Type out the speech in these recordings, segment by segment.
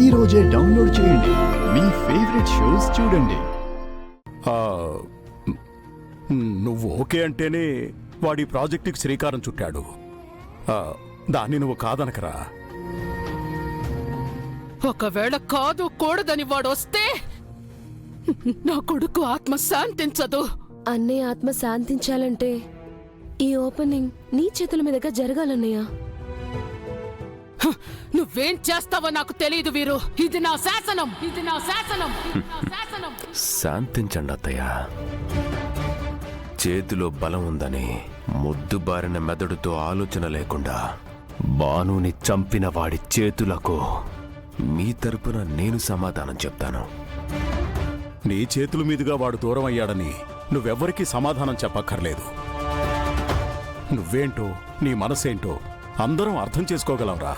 ఈ రోజే డౌన్లోడ్ చేయండి. మీ ఫేవరెట్ షోస్ చూడండి. నువ్వు ఓకే అంటేనే వాడి ప్రాజెక్టుకి శ్రీకారం చుట్టాడు. దాన్ని నువ్వు కాదనకరా. ఒకవేళ కాదు కూడదని వాడు వస్తే నా కొడుకు ఆత్మ శాంతించదు. అన్నయ్య ఆత్మ శాంతించాలంటే ఈ ఓపెనింగ్ నీ చేతుల మీదుగా జరగాలన్నయ్య. నువ్వేం చేస్తావో నాకు తెలియదు వీరు. ఇది నా శాసనం, ఇది నా శాసనం. శాంతించండి అత్తయ్య. చేతిలో బలం ఉందని ముద్దుబారిన మెదడుతో ఆలోచన లేకుండా బానుని చంపిన వాడి చేతులకు మీ తరపున నేను సమాధానం చెప్తాను. నీ చేతుల మీదుగా వాడు దూరం అయ్యాడని నువ్వెవ్వరికీ సమాధానం చెప్పక్కర్లేదు. నువ్వేంటో నీ మనసేంటో అందరం అర్థం చేసుకోగలంరా.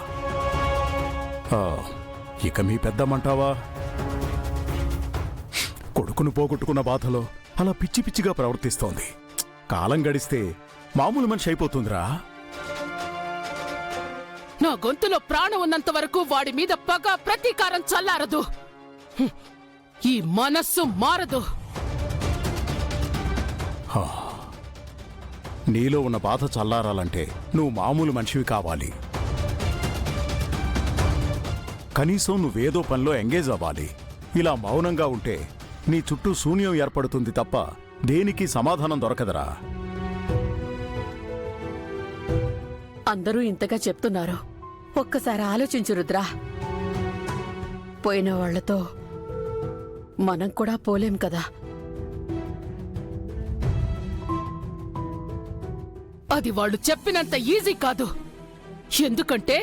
ఇక మీ పెద్దమ్మంటావా? కొడుకును పోగొట్టుకున్న బాధలో అలా పిచ్చి పిచ్చిగా ప్రవర్తిస్తోంది. కాలం గడిస్తే మామూలు మనిషి అయిపోతుందిరా. నా గొంతులో ప్రాణం ఉన్నంత వరకు వాడి మీద పగ ప్రతీకారం చల్లారదు. ఈ మనస్సు మారదు. నీలో ఉన్న బాధ చల్లారాలంటే నువ్వు మామూలు మనిషివి కావాలి. కనీసం నువ్వేదో పనిలో ఎంగేజ్ అవ్వాలి. ఇలా మౌనంగా ఉంటే నీ చుట్టూ శూన్యం ఏర్పడుతుంది తప్ప దేనికి సమాధానం దొరకదరా. అందరూ ఇంతగా చెప్తున్నారు, ఒక్కసారి ఆలోచించు రుద్రా. పోయిన వాళ్లతో మనం కూడా పోలేం కదా. అది వాళ్ళు చెప్పినంత ఈజీ కాదు. ఎందుకంటే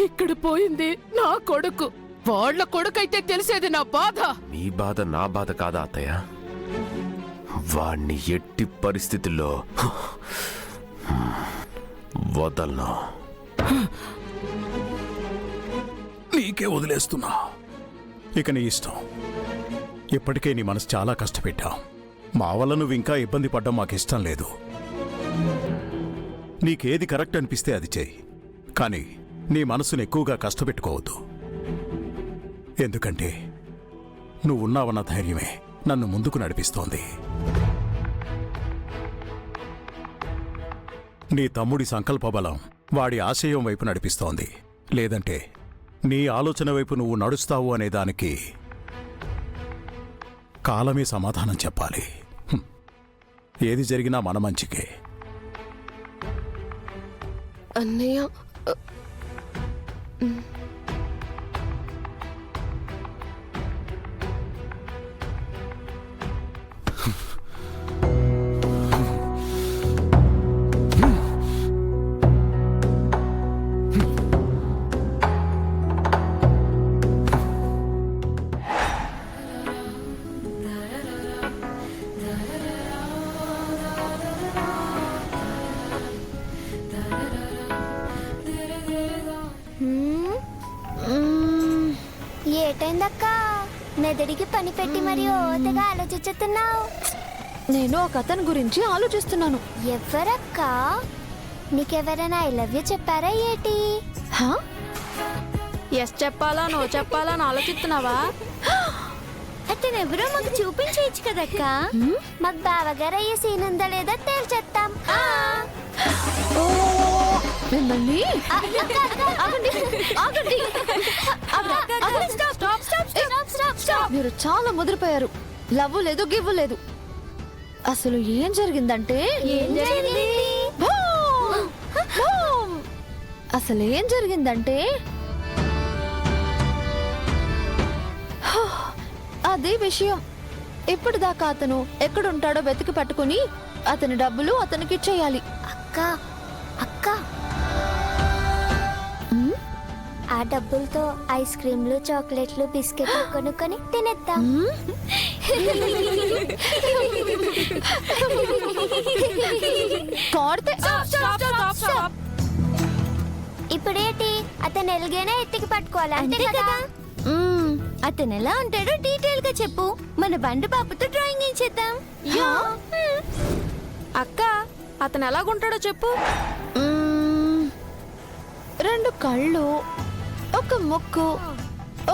ఇక్కడ పోయింది నా కొడుకు. వాళ్ళ కొడుకైతే తెలిసేది నా బాధ. మీ బాధ నా బాధ కాదా అత్తయ్య? వాణ్ణి ఎట్టి పరిస్థితుల్లో వదలను. నీకే వదిలేస్తున్నా. ఇక నీ ఇష్టం. ఇప్పటికే నీ మనసు చాలా కష్టపెట్టాం. మా వల్ల నువ్వు ఇంకా ఇబ్బంది పడ్డం మాకిష్టం లేదు. నీకేది కరెక్ట్ అనిపిస్తే అది చెయ్యి. కానీ నీ మనసును ఎక్కువగా కష్టపెట్టుకోవద్దు. ఎందుకంటే నువ్వున్నావన్న ధైర్యమే నన్ను ముందుకు నడిపిస్తోంది. నీ తమ్ముడి సంకల్పబలం వాడి ఆశయం వైపు నడిపిస్తోంది. లేదంటే నీ ఆలోచన వైపు నువ్వు నడుస్తావు అనేదానికి కాలమే సమాధానం చెప్పాలి. ఏది జరిగినా మన మంచికే. అన్నయ్య ఏటైందక్క? మెదడికి పని పెట్టి మరి ఓతగా ఆలోచించుతున్నావు. నేను ఒక అతని గురించి ఆలోచిస్తున్నాను. ఎవరక్క? నీకెవరైనా ఐ లవ్ యూ చెప్పారా ఏటి? ఎస్ చెప్పాలా నో చెప్పాలా అని ఆలోచిస్తున్నావా? అతనెవరో మాకు చూపించవచ్చు కదక్క. మాకు బావగారు అయ్యే సీన్ ఉందా లేదా తేల్చేస్తాం. మీరు చాలా ముదిరిపోయారు. లవ్ లేదు, గివ్వు లేదు. అసలు ఏం జరిగిందంటే అదే విషయం. ఇప్పటిదాకా అతను ఎక్కడుంటాడో వెతికి పట్టుకుని అతని డబ్బులు అతనికి ఇచ్చేయాలి. అక్క అక్క ఆ డబ్బులతో ఐస్ క్రీమ్లు, చాక్లెట్లు, బిస్కెట్లు కొనుక్కొని తినేద్దాం. ఇప్పుడేటి అతను ఎలాగైనా ఎత్తికి పట్టుకోవాలి అంతే కదా? అతను ఎలా ఉంటాడో డీటెయిల్ గా చెప్పు. మన బండి పాపతో డ్రాయింగ్ చేద్దాం. అక్క అతను ఎలాగుంటాడో చెప్పు. 2 కళ్ళు, ఒక ముక్కు,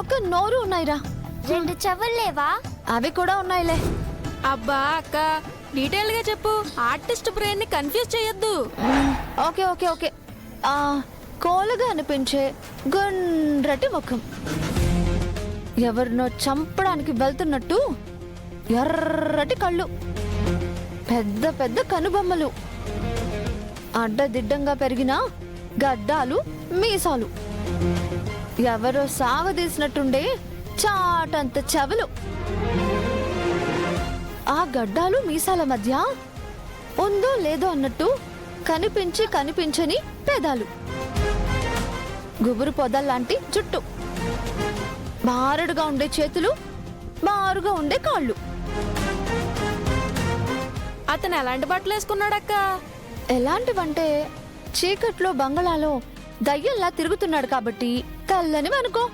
ఒక నోరు ఉన్నాయిరా. 2 చెవులు లేవా? అవి కూడా ఉన్నాయిలే. అబ్బా అక్క, డీటెయిల్ గా చెప్పు. ఆర్టిస్ట్ బ్రెయిన్ ని కన్ఫ్యూజ్ చేయొద్దు. Okay okay okay. కోలగా అనిపించే గుండ్రటి ముఖం, ఎవరినో చంపడానికి వెళ్తున్నట్టు ఎర్రటి కళ్ళు, పెద్ద పెద్ద కనుబొమ్మలు, అడ్డదిడ్డంగా పెరిగిన గడ్డాలు, మీసాలు, ఎవరో సాగదీసినట్టుండే చాటంత చెవులు. ఆ గడ్డాలు మీసాల మధ్య ఉందో లేదో అన్నట్టు కనిపించి కనిపించని పెదాలు, గుబురు పొదల్లాంటి జుట్టు, బారుడుగా ఉండే చేతులు, బారుగా ఉండే కాళ్ళు. అతను ఎలాంటి బట్టలు వేసుకున్నాడక్క? ఎలాంటివంటే చీకట్లో బంగళాలో దయ్యంలా తిరుగుతున్నాడు కాబట్టి తెల్లని అనుకో.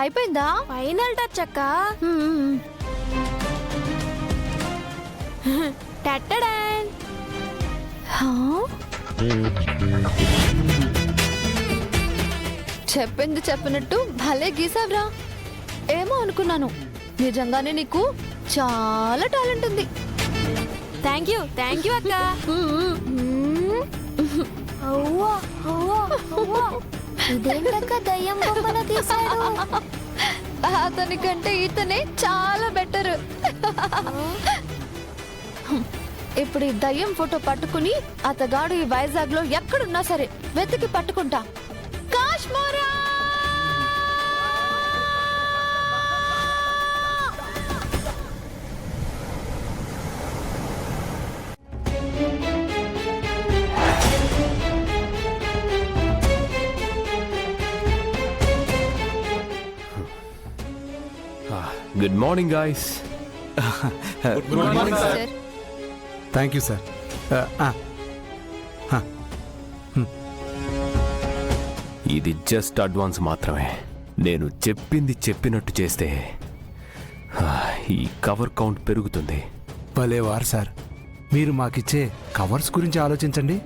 అయిపోయిందా? ఫైనల్ టచ్ అక్క. హ్మ్. టట్టడాన్. హా? చెప్పింది చెప్పినట్టు భలే గీసావ్రా. ఏమో అనుకున్నాను, నిజంగానే నీకు చాలా టాలెంట్ ఉంది. థ్యాంక్ యూ అక్క. అవ్వా, అవ్వా, అవ్వా. ఇదేంటక్క దయ్యం బొమ్మను తీశాడు? అతనికంటే ఇతనే చాలా బెటర్. ఇప్పుడు ఈ దయ్యం ఫోటో పట్టుకుని అతగాడు ఈ వైజాగ్ లో ఎక్కడున్నా సరే వెతికి పట్టుకుంటా. Kashmora! Good morning guys. Sir, thank you sir. ఇది జస్ట్ అడ్వాన్స్ మాత్రమే. నేను చెప్పింది చెప్పినట్టు చేస్తే ఈ కవర్ కౌంట్ పెరుగుతుంది. భలేవారు సార్, మీరు మాకిచ్చే కవర్స్ గురించి ఆలోచించండి.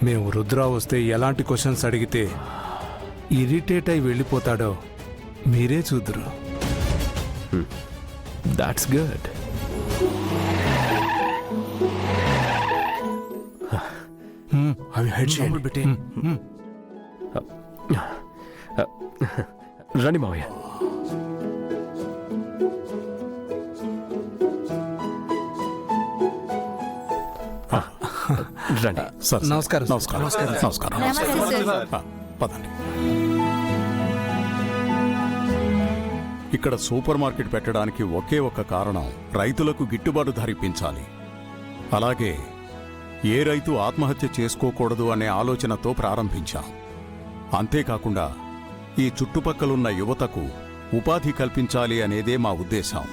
మేము రుద్ర వస్తే ఎలాంటి క్వశ్చన్స్ అడిగితే ఇరిటేట్ అయి వెళ్ళిపోతాడో మీరే చూద్దరు. That's good. అవి హెడ్ చేయండి. రండి మావయ్య. రండి. సార్, నమస్కారం. నమస్కారం. నమస్కారం. నమస్తే సార్. పదండి. ఇక్కడ సూపర్ మార్కెట్ పెట్టడానికి ఒకే ఒక్క కారణం, రైతులకు గిట్టుబాటు ధర ఇప్పించాలి. అలాగే ఏ రైతు ఆత్మహత్య చేసుకోకూడదు అనే ఆలోచనతో ప్రారంభించాం. అంతేకాకుండా ఈ చుట్టుపక్కలున్న యువతకు ఉపాధి కల్పించాలి అనేదే మా ఉద్దేశం.